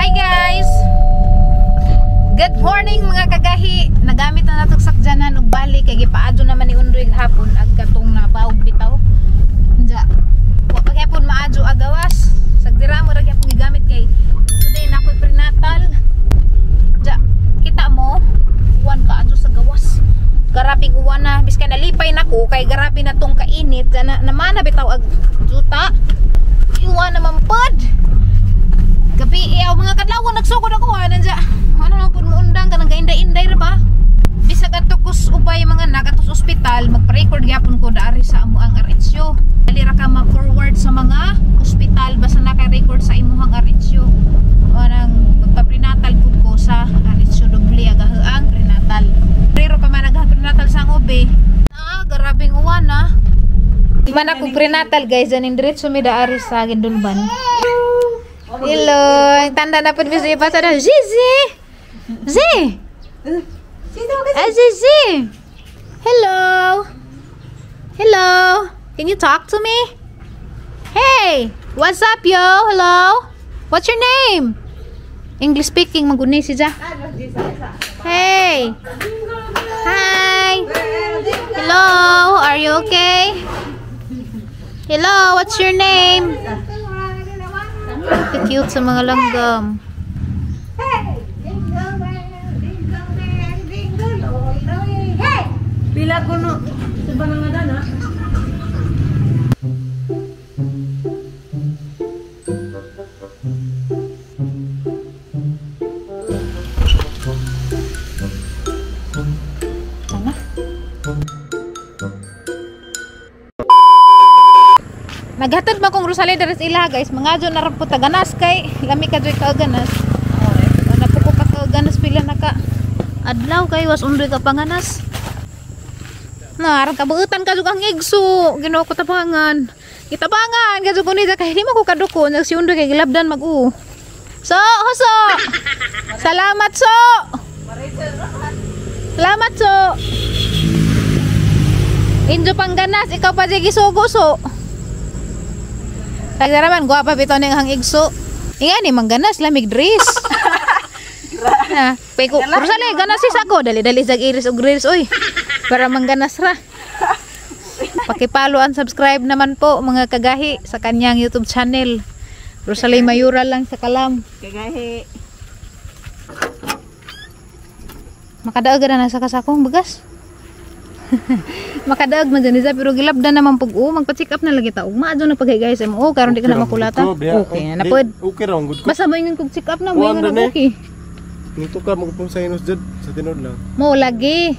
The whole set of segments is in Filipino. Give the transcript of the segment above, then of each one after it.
Hi guys! Good morning mga kagahi. Nagamit na natong sakjanan ug balik kay gipaadyo naman ni Undoy hapon ag katong nabaog bitaw. Unja. Wa pa gyapon maadyo agawas. Sagdira mo ra gyapon gigamit kay today na ko'y prenatal. Unja, kita mo uwan kaadyo sa gawas. Garabing uwan na biskay nalipay nako kay garabi na tong kainit na naman na bitaw ag juta. Iwan naman pod. Gabi iyaw mga kadlaw nagsugod ako nandiya. Ano na pud mo undang kanang gainday-inday ra ba? Bisag atukos ubay mga nagatos ospital magpa-record gyapon ko daari sa amo ang RHO. Dali ra ka ma-forward sa mga ospital basta naka-record sa imuhang RHO. Anang magpa-prenatal pud ko sa RHO doble agahaang prenatal. Pero pa man nagha-prenatal sa ngobe. Garabing uwan na. Di man ako prenatal guys, aning diretso mi daari sa Gindulban. Hello, tanda na po bisa ipasa na Zizi. Zizi. Zizi. Hello. Hello. Can you talk to me? Hey, what's up yo? Hello. What's your name? English speaking maguni siya. Hey. Hi. Hello, are you okay? Hello, what's your name? Cute sa mga langgam. Pila ko no sa banangadan ha. Naghatod man kong Rosalie deres ila guys, mga jo na ra po taganas kay lami ka joy kaaganas. Napuko ka kaaganas pila naka adlaw kay was undoy ka panganas. Narang kabuutan ka jud ang igso, Ginoo ko tabangan. Kitabangan ka jud ko ni kay di mo ko kaduko nag si undoy kay gilabdan mag-u. So, hoso. Salamat so. Salamat so. Injo pangganas ikaw pa jigi sugo so. Kagaraman gua pa bitaw ning hang igso. Ingani mangganas lamig dress. Na, peko Rosalie ganas sis ako dali-dali jag iris og reels oy. Para mangganas ra. Paki-follow and subscribe naman po mga kagahi sa kanyang YouTube channel. Rosalie Mayura lang sa kalam. Kagahi. Makadaog na sa kasakong bagas. Makadaog man dyan isa pero gilabdan naman pag magpa-check up na lagi ta. Ugma adyo na pagay guys mo karon di ka na makulata. Okay na pod. Okay ra good ko. Basta mo ingon kog check up na mo ingon okay. Nito ka magpung sa inos jud sa tinod lang. Mo lagi.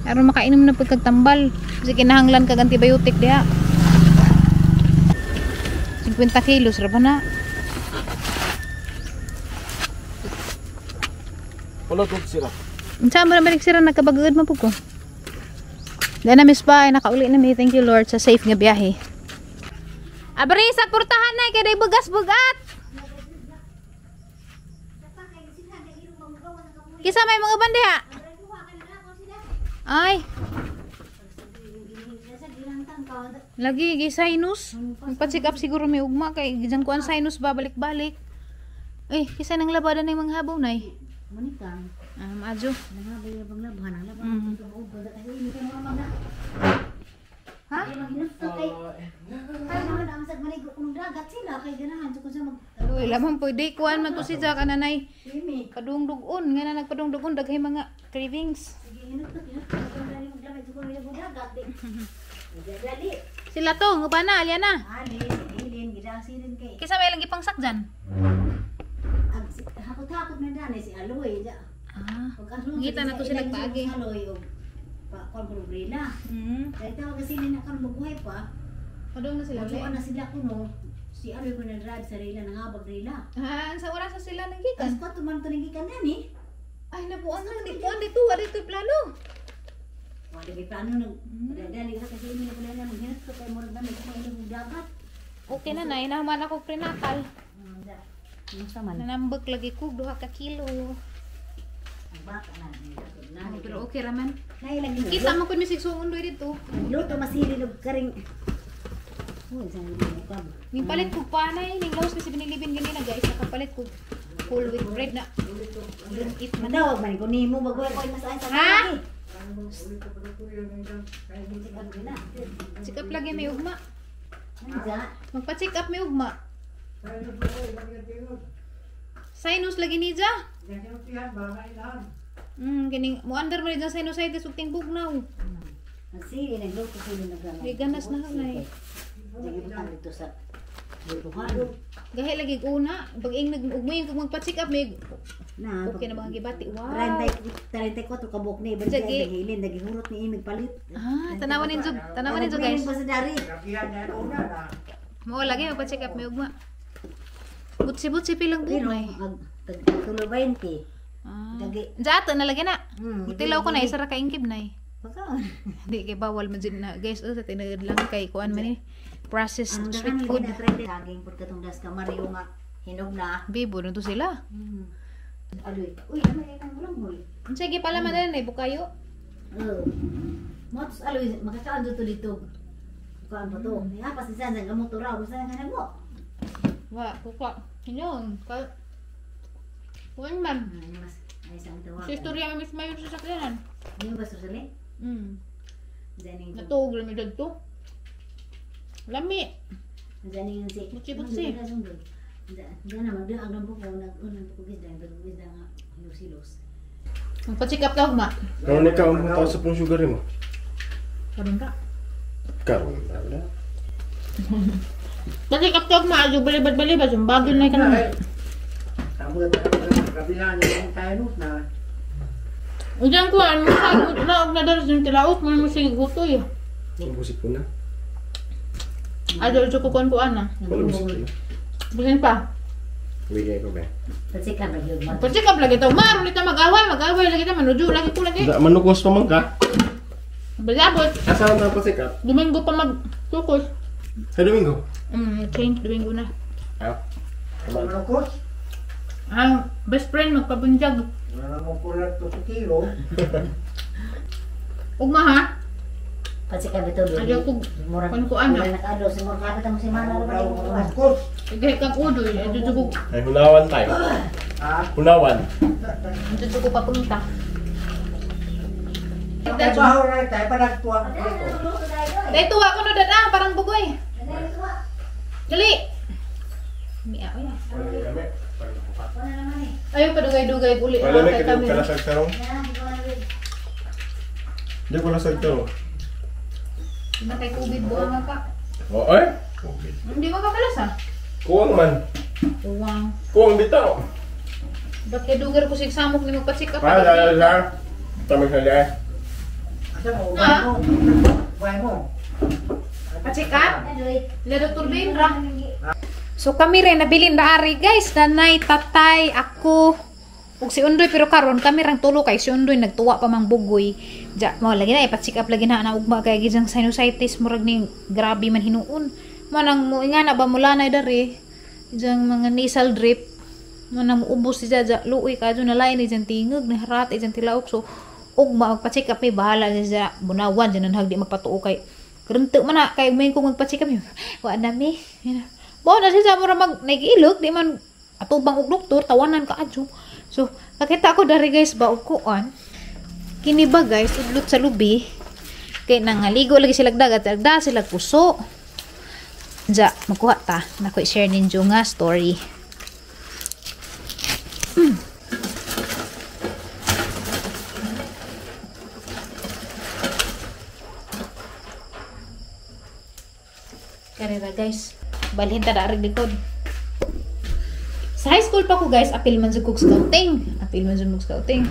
Aron makainom na pagkagtambal. Kasi kinahanglan kag antibiotic diha. 50 kilos ra ba na? Wala tug sira. Unsa man balik sira nagkabagod man pud ko. Dahil na miss pa, nakauli na mi. Thank you Lord sa safe nga biyahe. Abri, sa portahan na, kaya bugas-bugat. Kisa may mga bandiha. Ay. Lagi, sinus. Magpa-check up siguro may ugma. Kaya dyan ko ang sinus ba, balik-balik. Eh, kisa nang labadan ng mga habaw na eh. Manikang. Adjo. Nangabay bang labahan ang labahan. Ha? Uy, lamang po di kuan man to si Jack anay. Padungdugon nga na nagpadungdugon daghay mga cravings. Sila to, nga ba na, Aliana? Kisa may lang ipang sakjan? Hakot-hakot na dyan si Aloy. Ngita na to sila paagi. Aloy o kongrila. Dahil tawag kasi nila kan magbuhay pa. Padung na sila. Pagkuhan na sila kuno. Si Aloy ko na-drive sa rila, nangabag rila. Sa oras sa sila nagikan. Kasi pa tuman ito nagikan yan eh. Ay, nabuan lang. Di kuan dito. Wala dito plano. Wala may plano nang dali ka kasi hindi na pala na maghinat ko kay murag na may kumain ng dagat. Okay na na. Inahaman ako prenatal. Masaman. Nanambag lagi ko. 2 ka kilo. Ang baka na. Pero okay raman. Nailang Kita mo kung may sigsuon doon dito. luto masili og karing. Oh, isang luto ka. Ning palit ko pa na ning lawas kasi binilibin ganina guys, nakapalit ko. full with bread na. Don't eat man. Madawag man ko nimo bagoy ko mas ay sa Ha? lagi. Check up na. Check up lagi may ugma. Nanda. Magpa-check up may ugma. Sinus lagi ni ja. Kining mo under mo ni sinusitis ug tingbog now. Sige, nagluto ko yung naglaman. May ganas na halay. Sige, butang dito sa lutuhan. Gahi lagi una, pag ing nagugmoy kag magpa-check up may Na, okay na mga gibati. Wow. 34 kabuk ni, Sige. Berjaya, nagihilin, nagihurot ni imig palit. Ah, tanawan ninyo guys. Pa sa dari. Mo lagi magpa-check up may ugma. Butsi-butsi pilang Pero, bumay. tulo 20. Ah. Dagi. Jato na lagi na. Hmm, Itilaw ko na isa ra ka ingkib na Pagkaon. Di kay bawal man dyan na guys. Sa tinagad lang kay kuan man processed Ang sweet dahan food. lagi na trend saging pud katong das ka Mario nga hinog na. Bibo na to sila. Adoy. Uy, naman kay kang ulang Sige pala man na bukayo. Oh. Motos aloy makakaon dito. Kuan pa to. Nga pas isa sa gamot raw basta nga nagmo. Wa, kuka. Inyon. Kuan man. Mas ay sang tawag. Sa istorya may mayor sa sakyanan. Ano ba susuli? Zaning. Natug lami dagto. Lami. Zaning si. Butsi-butsi. Diyan naman doon ang lampo ko unang pagkugis nga hilos-hilos. Magpa-check up daw ma. Karon ikaw ang tao sa pong sugar mo. Karon ka. Karon na. Pa-check up daw ma. Ayo balibad-balibad. Sumbagin na ka naman. Diyan ko, ano na daras yung tilaot mo yung sige gutoy. Ang busik ko na. Ayo ko kuan na. Wala busik ko na. Bilhin pa. Bigay ko ba? Pasikan ba yun? Pa-check up lagi daw. Maron kita mag-away lagi ta manujo lagi ko lagi. Da manukos pa man ka. Balabot. Asahan ta pa sikat. Domingo pa mag-tukos. Sa Domingo. Change Domingo na. Ayo. Ang best friend magpabunjag. Ugma ha? Pasikan ba ito? Ayo ko kuan na. Nakado, si Morgana mo si Mana. Sige kang udoy. Ayo ko Ay hunawan tayo. Hunawan. ayo ko papunta. Dahil tuwa ko na dada, parang bugoy. Dali! Ayaw pa dugay-dugay uli. Wala may Kay kadung kami. kalasag tarong. Di ko lasag tarong. Di na kay COVID buwang ka. O ay. Hindi mo kakalas ha? Kuwang man. Buwang. Kuwang bitaw. Ba't kay dugar ko sigsamok ni magpa-check up? Sa. Tamig na liay. Ha? Pa-check up? Le Dr. Benra. So kami rin nabilin na ari guys, nanay, tatay, ako, ug si Undoy pero karon kami rang tulo kay si Undoy nagtuwa pa mang bugoy. Ja, mo lagi na ipa-check up lagi na ugma kay gijang sinusitis murag ning grabe man hinuon. Manang mo nga na ba mula na dari. Gijang mga nasal drip. Manang ubos si Jaja, luoy kadto na lain ijang tingog na harat ijang tilaok so ugma magpa-check up may bahala sa bunawan dinan hagdi magpatuo kay kurente man na kay may kung magpa-check up. Wa na mi. Bawa na siya mura mag nag-ilog, di man atubang og doktor, tawanan ka adyo. So, nakita ko dari guys ba og kuan. Kini ba guys, udlot sa lubi. Kay nangaligo lagi sila dagat, agda sila puso. Ja, magkuha ta. Nako i-share ninyo nga story. Karera guys. Balhin ta dari likod. Sa high school pa ko guys, apil man sa scouting. Apil man sa scouting.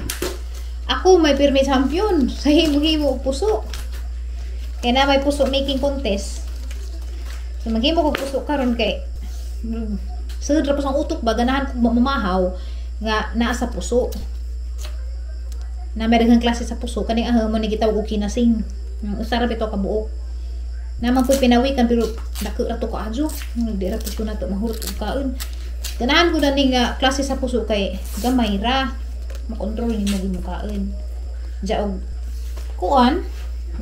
Ako may pirmi champion sa himo-himo og puso. Kaya na may puso making contest. So maghimo ko puso karon kay sud ra ang utok ba ganahan ko mamahaw nga naa sa puso. Na may daghang klase sa puso kani mo ni gitawag og kinasing. Usara bitaw ka buok. Naman ko'y pinawikan pero dako ra to ka adyo. Di ra to na to mahurot og kaon. Ganahan ko na ning klase sa puso kay gamay ra makontrol ni mo kaon. Ja og kuan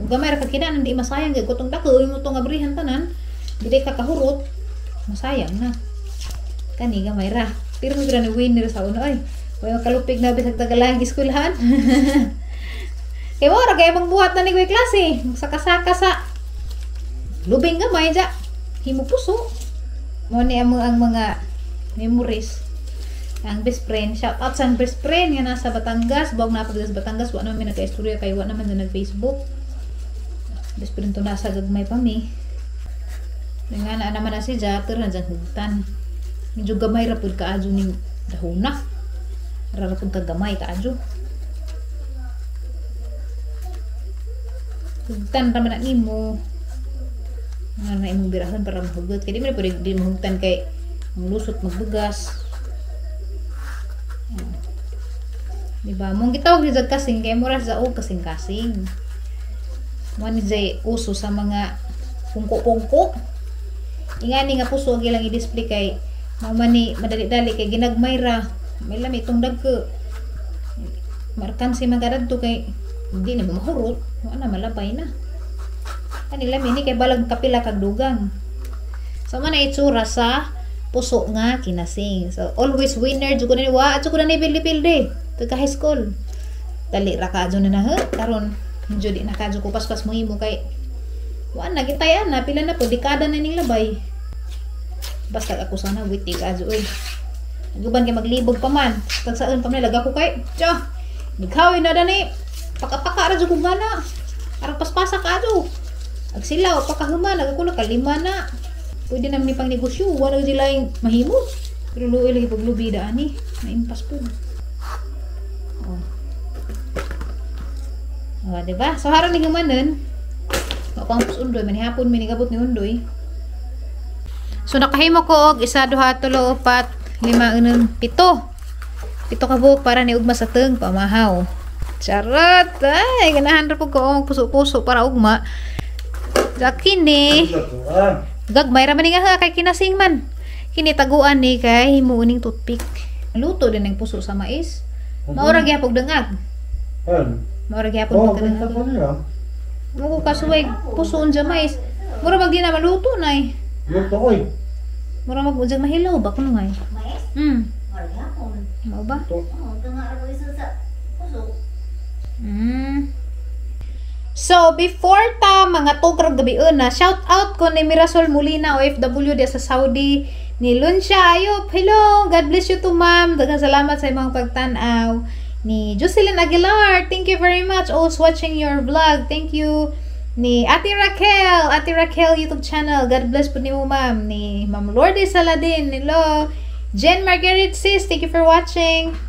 gamay ra kakinan hindi masayang gay kutong dako mo to nga brihan tanan. Dili ka kahurot masayang na. Kani gamay ra. Pero mo ni winner sa una ay. Way makalupig na bisag tagalang eskwelahan. Kaya mo ra kay magbuhat na ni kuy klase. Saka-saka sa lubing gamay ja. Himo puso. Mo ni ang mga memories. Ang best friend, shout out sa best friend nga nasa Batangas, bawang napagdas Batangas, wa naman nagka-istorya kay wa naman na nag-Facebook. Best friend to nasa gagmay pa mi. Nga na naman na si Jater na dyan hugtan. Medyo gamay ra pud kaadyo ni dahuna. Ra pud kagamay kaadyo. Hugtan pa man nimo. Nga na imong birahan para mahugot. Kaya di mo pwede di mahugtan kay lusot magbugas. Diba? Mong gitawag ni jag kasing kay mura sa og kasing-kasing. Mo ni jay uso sa mga pungko-pungko. Ingani nga puso gilang i-display kay mao man ni madali-dali kay ginagmay ra. May lami itong dagko. Markan si magadto kay hindi ni mahurot. Wa na malabay na. Kanila mini kay balag kapila kag dugang. So man na itsura sa puso nga kinasing. So always winner jud ko ni wa at ko na ni pildi-pildi. Pagka high school. Dali ra ka na na karon medyo di na ka ko paspas mo imo kay wa na gitayan na pila na po dekada na ning labay. Basta ako sana witi ka oy. Naguban kay maglibog pa man. Pag saan pa man laga ko kay. Tyo. Nighawi na dani. Paka-paka ra jud ko gana. Arang paspasa ka jud. Ag silaw pakahuman ako na kalima na. Pwede na mi pang negosyo, wala sila yung mahimo. Pero luoy lagi paglubida ani, naimpas po. Oh, diba? So harang ni humanon. Mapampus undoy, manihapon minigabot ni undoy. So nakahimo ko og 1, 2, 3, 4, 5, 6, 7. 7 ka buok para ni ugma sa teung pamahaw. Charot! Ay, ganahan ra pud ko og puso-puso para ugma. Sa kini. Gagmay ra man nga kay kinasing man. Kini taguan ni kay himuuning toothpick. Luto din ang puso sa mais. Maura gyapon dengag. Maura gyapon dengag. Mo ko kasuway puso unja mais. Mura mag di na maluto nay. Luto oy. Mura mag unja mahilaw ba kuno ngay? Mais? Wala gyapon. Mao ba? Oo, tanga ra ko isa sa puso. So, before ta mga tugrag gabi na, shout out ko ni Mirasol Molina, OFW di sa Saudi, ni Luncia Ayop. Hello, God bless you to ma'am. Daghang salamat sa imong pagtan-aw. Ni Jocelyn Aguilar, thank you very much. Also watching your vlog. Thank you. Ni Ate Raquel YouTube channel. God bless po ni mo ma'am. Ni Ma'am Lourdes Saladin. Hello. Jen Margaret Sis, thank you for watching.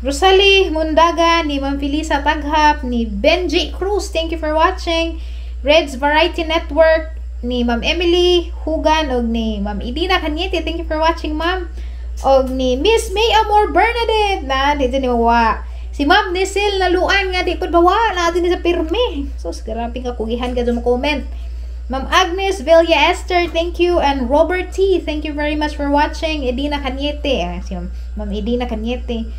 Rosalie Mundaga, ni Ma'am Felisa Taghap, ni Benji Cruz, thank you for watching. Reds Variety Network, ni Ma'am Emily Hugan, og ni Ma'am Idina Cañete, thank you for watching ma'am. Og ni Miss May Amor Bernadette, na dito ni Wawa. Si Ma'am Nesil Naluan nga di pud bawa na din sa pirmi. So grabe ka kugihan ka mo comment. Ma'am Agnes Villa Esther, thank you. And Robert T, thank you very much for watching. Edina Cañete, si Ma'am Edina Cañete.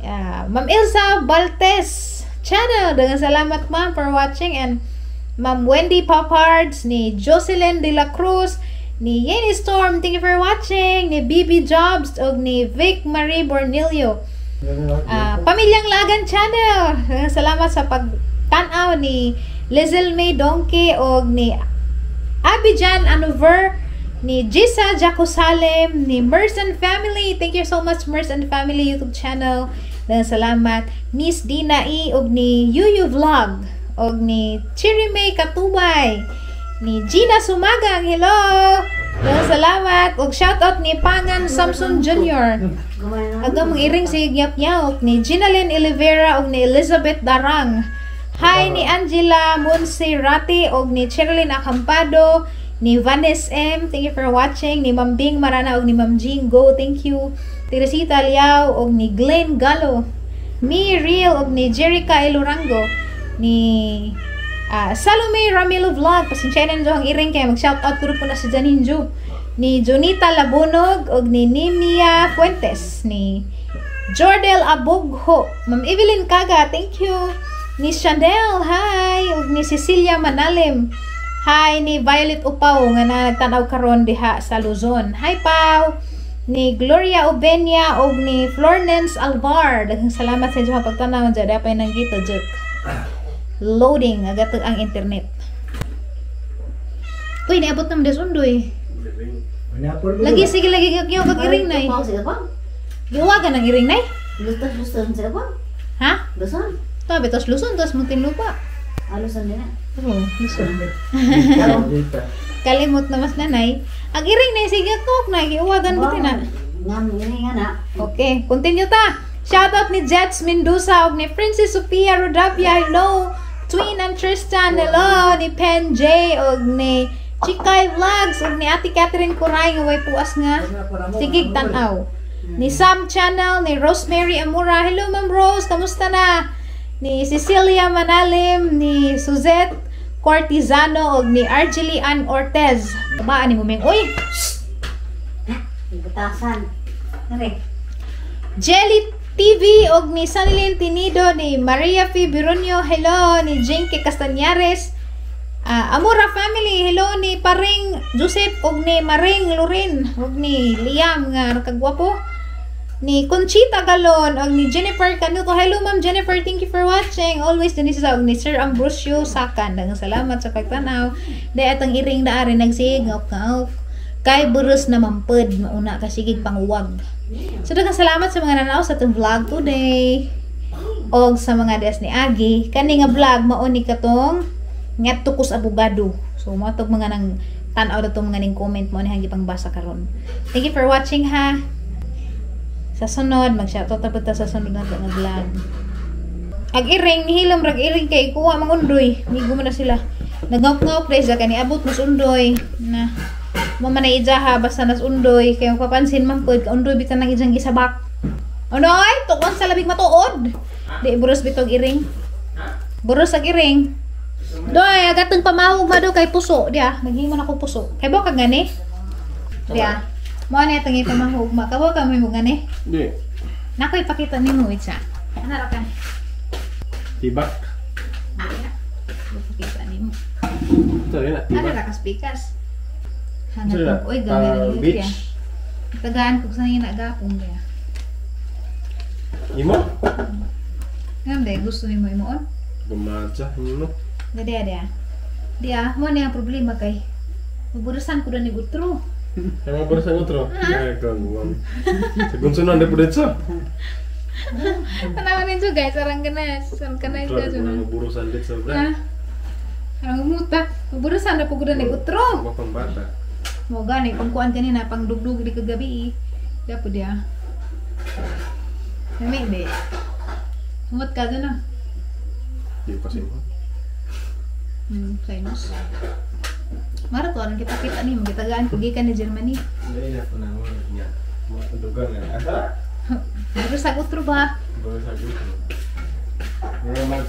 Ma'am Ilsa Baltes channel, dengan salamat ma'am for watching. And Ma'am Wendy Papards, ni Jocelyn De La Cruz, ni Yenny Storm, thank you for watching. Ni BB Jobs, og ni Vic Marie Bornilio. Pamilyang Lagan channel, dengan salamat sa pagtanaw. Ni Lizel May Donkey, og ni Abidjan Anover, ni Jisa Jacosalem, ni Merson Family, thank you so much Merson Family YouTube channel. Dan salamat Miss Dina E, og ni Yuyu Vlog, og ni Cherry May Katubay, ni Gina Sumagang, hello. Dan salamat og shoutout ni Pangan Samson Jr. Aga mong iring si Gyap-Yaok, ni Ginalyn Olivera, og ni Elizabeth Darang. Hi ni Angela Monserrate, og ni Cherilyn Acampado, ni Vanes M, thank you for watching. Ni Ma'am Bing Marana, og ni Ma'am Jean Go, thank you. Teresita Liao, og ni Glenn Gallo, Mi Real, og ni Jerica Elorango, ni Salome Ramilo Vlog, pasensya na nyo ang iring kaya mag-shoutout ko rin po na si Janinjo, ni Jonita Labunog, og ni Nimia Fuentes, ni Jordel Abogho, Ma'am Evelyn Kaga, thank you. Ni Chanel, hi, og ni Cecilia Manalim, hi. Ni Violet Upaw nga na nagtanaw karon diha sa Luzon, hi Pau. ni Gloria Obenia o ni Florence Alvar. Daghang salamat sa inyong pagtanaw dyan. Dapay nang gito, Juk. Loading, agat ang internet. Uy, niabot naman des undoy. Lagi, sige, lagi kagyaw kag-iring na eh. Sige pa. Giwagan ang iring na eh. Lusan sige pa. Ha? Lusan. Tabi, tos Luzon, tos Muntinlupa. Lusan din na. Oo, Luzon. Kalimot na mas nanay. Ang iring na sige kok na, giwagan buti na. Ngam ini nga na. Okay, continue ta. Shoutout ni Jets Mendoza og ni Princess Sophia Rodapia. Hello. Twin and Tristan. Hello. Ni Pen J og ni Chikay Vlogs og ni Ate Catherine Kuray nga way puas nga. Sige tanaw. Ni Sam Channel, ni Rosemary Amura. Hello Ma'am Rose, kamusta na? Ni Cecilia Manalim, ni Suzette Cortizano og ni Argely Ann Ortez. Tabaan ni mo meng. Uy. Butasan. Nare. Jelly TV og ni Sanilin Tinido, ni Maria F. Bironio, hello, ni Jinky Castañares, Amora Family, hello, ni Paring Joseph og ni Maring Lorin og ni Liam nga nakagwapo, ni Conchita Galon og ni Jennifer Canuto. Hello Ma'am Jennifer, thank you for watching. Always din sa og ni Sir Ambrosio Sakan. Daghang salamat sa pagtanaw. Day atong iring na ari nagsigop kay burus na mamped mauna kasigig panguwag. So daghang salamat sa mga nanaw sa itong vlog today. Og sa mga des ni Agi. Kani nga vlog mao ni katong ngadto ko sa abogado. So mo tog mga nang tan-aw dato mga ning comment mo ni hangi pangbasa karon. Thank you for watching ha. Sa sunod mag-shoutout ta pud ta sa sunod na nga vlog. Ag iring hilom rag iring kay kuha mang undoy. Migo man na sila. Nagngawk-ngawk dai sa kani abot mas undoy na mama na ijaha basta nas undoy kay mapapansin man pud undoy bitan nang ijang gisabak. Unoy, tukon sa labing matuod. Di buros bitog iring. Buros ag iring. Doy, agatong pamawog ma do kay puso dia. Naghimo na ko puso. Kay bo kag gani? Dia. Mo na itong ipamahog ma. Kawo ka mo gani? Di. Nako ipakita nimo itsa. Ano ra ka? Tibak. Ipakita nimo. Sorry na, Ano tibak. ra ka speakers? Sorry na, Hangat oy gamay ra ni beach. dia. Tagaan ko sa ina gapong dia. Imo? Ngam day gusto nimo imoon? Gumadja, no? Gade dia. Dia mo na ang problema kay maburusan ko na ni Gutro. Emang berusaha ngutro? Ya, gangguan. Según sunan de puretsa. Tanawan ninyo guys, sarang ganas. Sarang ganas ka Kalau dyan. berusaha det Ha? sebelah. Sarang umuta. Maburusan na po ko na ni Gutro. Mau pembata. Mo gani, kung kuan kanina, pang dugdug di kagabi. Dapo dia. Kami be. Umot ka dyan na. Di pasin mo. Famous. Mara to, anong kita ni mo, kitagaan ko gikan ni Germany. Iya, pernah mau nya. Mau tentukan ya. Ada. Pero sa Gutro ba? Berusaha gitu. Memang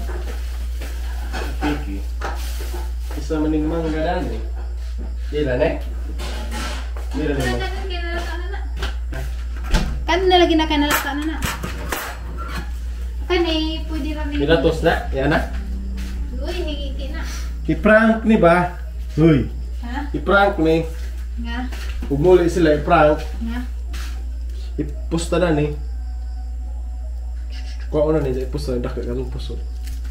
Piki. Bisa menimang keadaan nih. Iya, nek. Iya, nek. Kan na lagi na kanalata na. Kan eh, pwede rin. Pinatos na, ya nak. Uy, higiti na. I-prank nih ba? Huy. Ha? I-prank nih. Nga? Umuli sila i-prank. Nga? I-posta na nih. Kuha na nih, i-posta na dakit katong puso.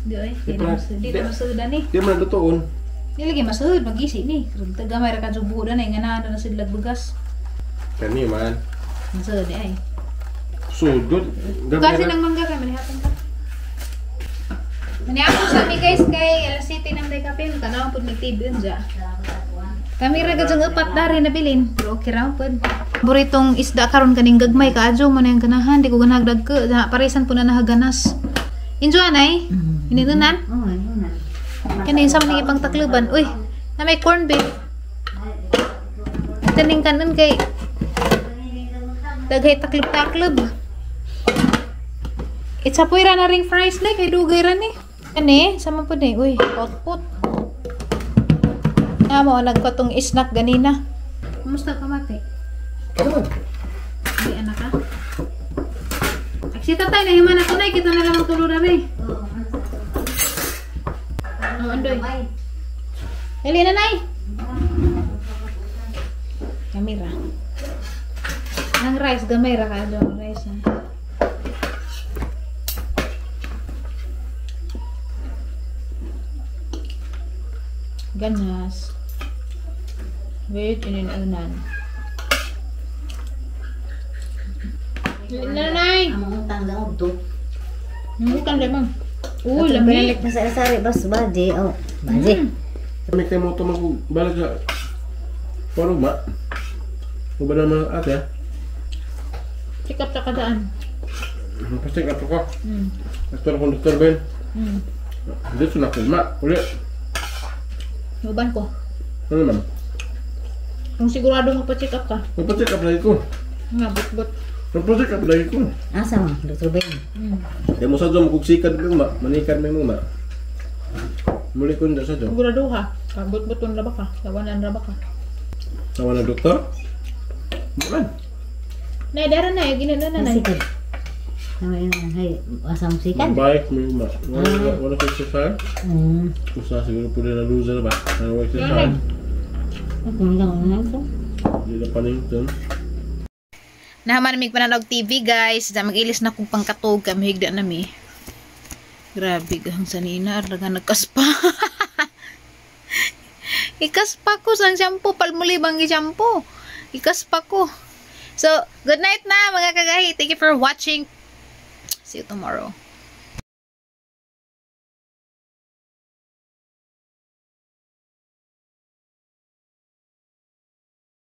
Di oy, di I-prank. na masudan ni. Di man tutuon. Di lagi masud magisi ni. Karon tagamay ra ka jubo na nga na sidlag bugas. Kani man. Masud ay. Sudod. Kasi nang mangga kay manihatan ka. Maniako sa mi guys kay alas 7 nang day kape kanang pud nag-TV unja. Kami ra gajang upat dari na bilin, pero okay ra pud. Buritong isda karon kaning gagmay kaadyo man ang ganahan, di ko ganagdag ka, parisan po na nahaganas. Enjoy anay. Ininunan. Oh, yun na. Kani sa man ipang takluban. Uy, na may corn beef. Kaning kanon kay daghay taklub-taklub. Itsapoy ra na ring fries na kay dugay ra ni. Ani, sama po ni. Uy, pot-pot. Mo nagkatong snack ganina. Kumusta ka mate? Kamu. Di anak ka? Aksita tayo na himan ako na kita na lang tulo na rin. Oh, andoy. Dali na nay. Kamera. Ang rice, gamay ra ka doon. Rice na. Ganas. Wait, ininunan. Nanay! Ang utang lang to. Bukan lemang. Uy, Lamig. balik na sa sari bas baje. Oh, baje. Kami kayo mo ito magbalik sa... Parang ba? O ba naman ate? Sikap sa kadaan. Pasig ato ko. Hmm. Aktor akong Dr. Ben. Hmm. Dito na kulma. Uli. Nuban ko. Ano naman? Kung sigurado magpa-check up ka. Magpa-check up lagi ko. Nga, but. Magpa-check up lagi ko. Asa mo, Dr. Ben? Hmm. Kaya mo sa dyan, magkugsikad mo ma. Manikad mo ma. Muli ko na sa dyan. Sigurado ha. But-buton raba ka. Tawanan raba ka. Tawa na doktor? Bukan. Nay, dara na. Ginana na, nay. Sikad. Hay, asa mo sikad? Bike mo ma. Wala ko exercise. Kusa siguro po na loser ba? Ano exercise? Ako lang ito. Hindi na panington. Nahaman pa na TV guys. Mag-ilis na kong pangkatog. Mahigda na mi. Grabe gang sanina. Ardaga nagkaspa. Ikaspa ko sang shampoo. Palmulibang i-shampoo. Ikaspa ko. So, good night na mga kagahi. Thank you for watching. See you tomorrow.